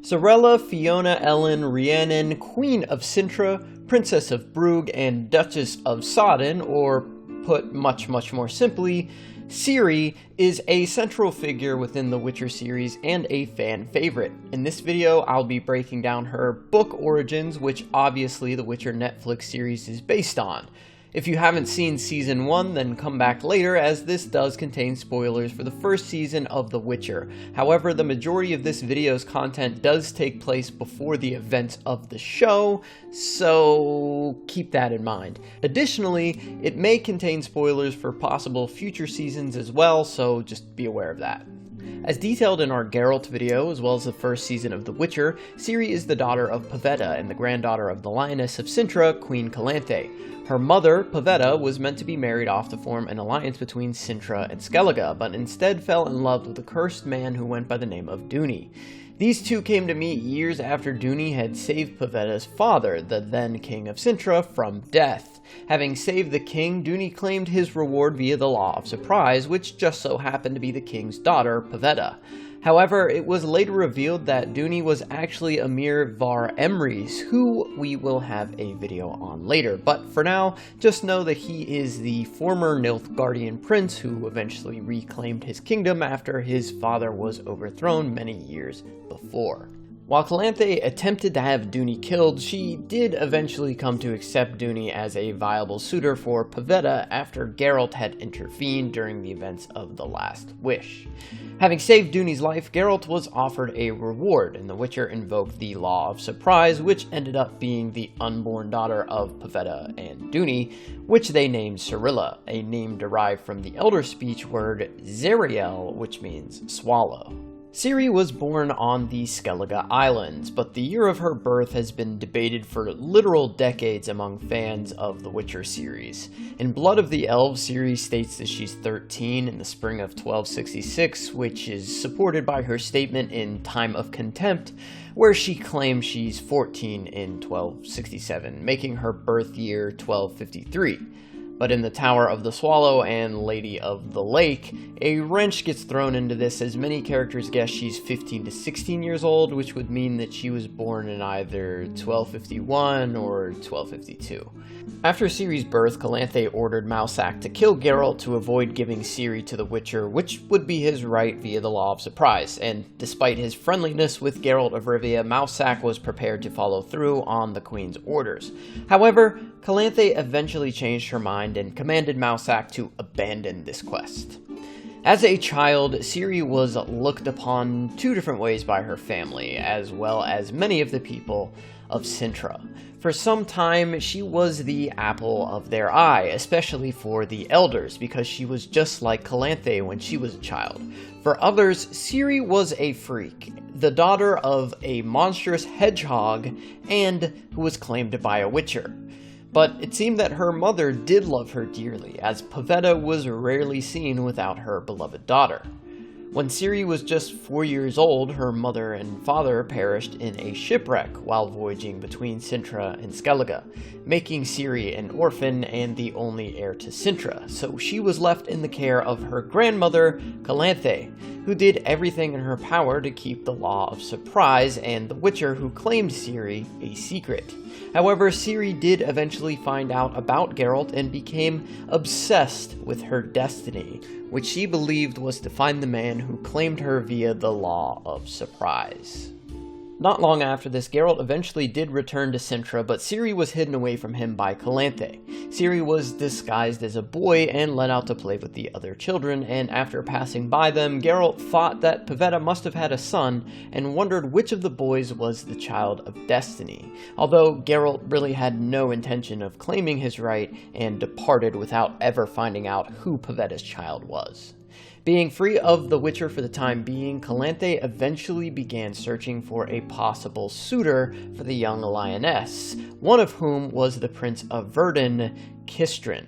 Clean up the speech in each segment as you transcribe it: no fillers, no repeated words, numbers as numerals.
Cirilla Fiona Ellen Rhiannon, Queen of Cintra, Princess of Brugge, and Duchess of Sodden, or put much more simply, Ciri is a central figure within the Witcher series and a fan favorite. In this video, I'll be breaking down her book origins, which obviously the Witcher Netflix series is based on. If you haven't seen Season 1, then come back later, as this does contain spoilers for the first season of The Witcher. However, the majority of this video's content does take place before the events of the show, so keep that in mind. Additionally, it may contain spoilers for possible future seasons as well, so just be aware of that. As detailed in our Geralt video, as well as the first season of The Witcher, Ciri is the daughter of Pavetta and the granddaughter of the Lioness of Cintra, Queen Calanthe. Her mother, Pavetta, was meant to be married off to form an alliance between Cintra and Skellige, but instead fell in love with a cursed man who went by the name of Duny. These two came to meet years after Duny had saved Pavetta's father, the then king of Cintra, from death. Having saved the king, Duny claimed his reward via the law of surprise, which just so happened to be the king's daughter, Pavetta. However, it was later revealed that Duny was actually Emir var Emreis, who we will have a video on later, but for now, just know that he is the former Nilfgaardian prince who eventually reclaimed his kingdom after his father was overthrown many years before. While Calanthe attempted to have Duny killed, she did eventually come to accept Duny as a viable suitor for Pavetta after Geralt had intervened during the events of The Last Wish. Having saved Duny's life, Geralt was offered a reward, and the Witcher invoked the Law of Surprise, which ended up being the unborn daughter of Pavetta and Duny, which they named Cirilla, a name derived from the Elder speech word Zariel, which means swallow. Ciri was born on the Skellige Islands, but the year of her birth has been debated for literal decades among fans of the Witcher series. In Blood of the Elves, Ciri states that she's 13 in the spring of 1266, which is supported by her statement in Time of Contempt, where she claims she's 14 in 1267, making her birth year 1253. But in the Tower of the Swallow and Lady of the Lake, a wrench gets thrown into this as many characters guess she's 15 to 16 years old, which would mean that she was born in either 1251 or 1252. After Ciri's birth, Calanthe ordered Mousak to kill Geralt to avoid giving Ciri to the Witcher, which would be his right via the Law of Surprise, and despite his friendliness with Geralt of Rivia, Mousak was prepared to follow through on the Queen's orders. However, Calanthe eventually changed her mind and commanded Mousak to abandon this quest. As a child, Ciri was looked upon two different ways by her family, as well as many of the people of Cintra. For some time, she was the apple of their eye, especially for the elders, because she was just like Calanthe when she was a child. For others, Ciri was a freak, the daughter of a monstrous hedgehog, and who was claimed by a witcher. But it seemed that her mother did love her dearly, as Pavetta was rarely seen without her beloved daughter. When Ciri was just 4 years old, her mother and father perished in a shipwreck while voyaging between Cintra and Skellige, making Ciri an orphan and the only heir to Cintra, so she was left in the care of her grandmother, Calanthe, who did everything in her power to keep the Law of Surprise and the Witcher who claimed Ciri a secret. However, Ciri did eventually find out about Geralt and became obsessed with her destiny, which she believed was to find the man who claimed her via the Law of Surprise. Not long after this, Geralt eventually did return to Cintra, but Ciri was hidden away from him by Calanthe. Ciri was disguised as a boy and let out to play with the other children, and after passing by them, Geralt thought that Pavetta must have had a son and wondered which of the boys was the child of destiny, although Geralt really had no intention of claiming his right and departed without ever finding out who Pavetta's child was. Being free of the Witcher for the time being, Calanthe eventually began searching for a possible suitor for the young lioness, one of whom was the Prince of Verdun, Kistrin.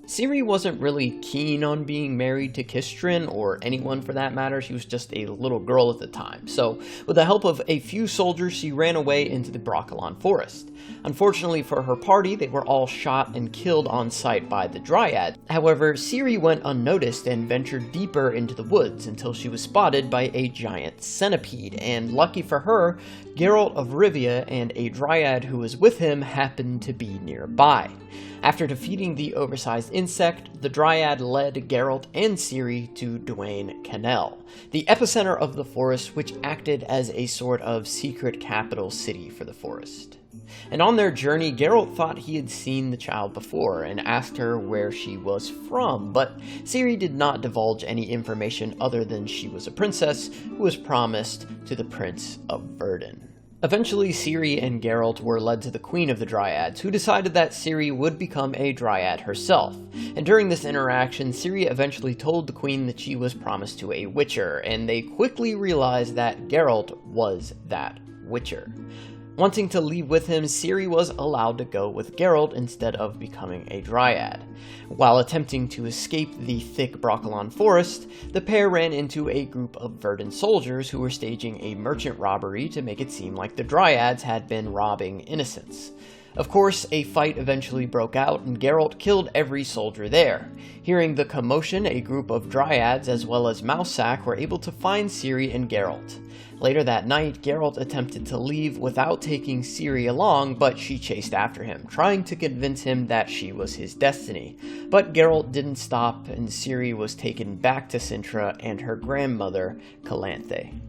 Ciri wasn't really keen on being married to Kistrin, or anyone for that matter. She was just a little girl at the time. So, with the help of a few soldiers, she ran away into the Broccolon forest. Unfortunately for her party, they were all shot and killed on sight by the Dryad. However, Ciri went unnoticed and ventured deeper into the woods until she was spotted by a giant centipede, and lucky for her, Geralt of Rivia and a Dryad who was with him happened to be nearby. After defeating the oversized insect, the Dryad led Geralt and Ciri to Dwayne Canal, the epicenter of the forest, which acted as a sort of secret capital city for the forest. And on their journey, Geralt thought he had seen the child before and asked her where she was from, but Ciri did not divulge any information other than she was a princess who was promised to the Prince of Verdun. Eventually, Ciri and Geralt were led to the Queen of the Dryads, who decided that Ciri would become a Dryad herself. And during this interaction, Ciri eventually told the Queen that she was promised to a Witcher, and they quickly realized that Geralt was that Witcher. Wanting to leave with him, Ciri was allowed to go with Geralt instead of becoming a Dryad. While attempting to escape the thick Broccolon forest, the pair ran into a group of Verdun soldiers who were staging a merchant robbery to make it seem like the Dryads had been robbing innocents. Of course, a fight eventually broke out, and Geralt killed every soldier there. Hearing the commotion, a group of Dryads as well as Mousesack were able to find Ciri and Geralt. Later that night, Geralt attempted to leave without taking Ciri along, but she chased after him, trying to convince him that she was his destiny. But Geralt didn't stop, and Ciri was taken back to Cintra and her grandmother, Calanthe.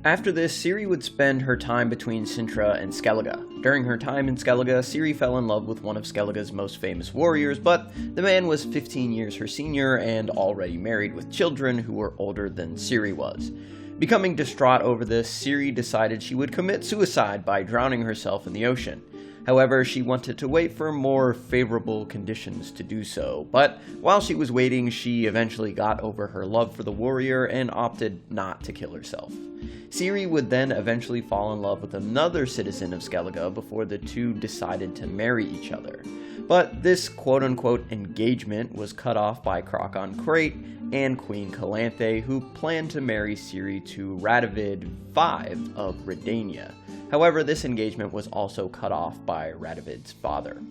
After this, Ciri would spend her time between Cintra and Skellige. During her time in Skellige, Ciri fell in love with one of Skellige's most famous warriors, but the man was 15 years her senior and already married with children who were older than Ciri was. Becoming distraught over this, Ciri decided she would commit suicide by drowning herself in the ocean. However, she wanted to wait for more favorable conditions to do so, but while she was waiting, she eventually got over her love for the warrior and opted not to kill herself. Ciri would then eventually fall in love with another citizen of Skellige before the two decided to marry each other. But this quote-unquote engagement was cut off by Crocon Crate and Queen Calanthe, who planned to marry Ciri to Radovid V of Redania. However, this engagement was also cut off by Radovid's father.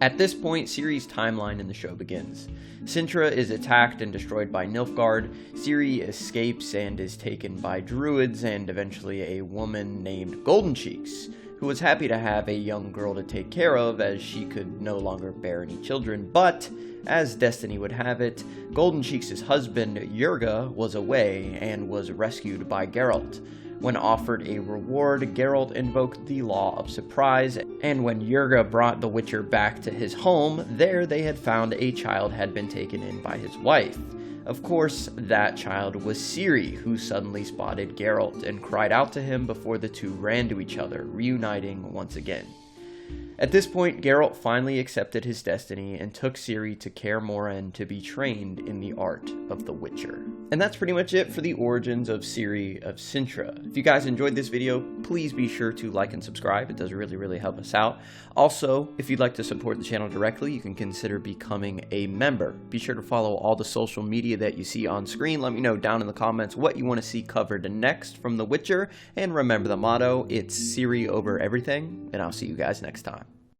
At this point, Ciri's timeline in the show begins. Cintra is attacked and destroyed by Nilfgaard, Ciri escapes and is taken by druids and eventually a woman named Golden Cheeks, who was happy to have a young girl to take care of as she could no longer bear any children, but as destiny would have it, Golden Cheeks' husband, Jurga, was away and was rescued by Geralt. When offered a reward, Geralt invoked the Law of Surprise, and when Jurga brought the Witcher back to his home, there they had found a child had been taken in by his wife. Of course, that child was Ciri, who suddenly spotted Geralt and cried out to him before the two ran to each other, reuniting once again. At this point, Geralt finally accepted his destiny and took Ciri to Kaer Morhen to be trained in the art of the Witcher. And that's pretty much it for the origins of Ciri of Cintra. If you guys enjoyed this video, please be sure to like and subscribe. It does really help us out. Also, if you'd like to support the channel directly, you can consider becoming a member. Be sure to follow all the social media that you see on screen. Let me know down in the comments what you want to see covered next from The Witcher. And remember the motto, it's Ciri over everything, and I'll see you guys next time.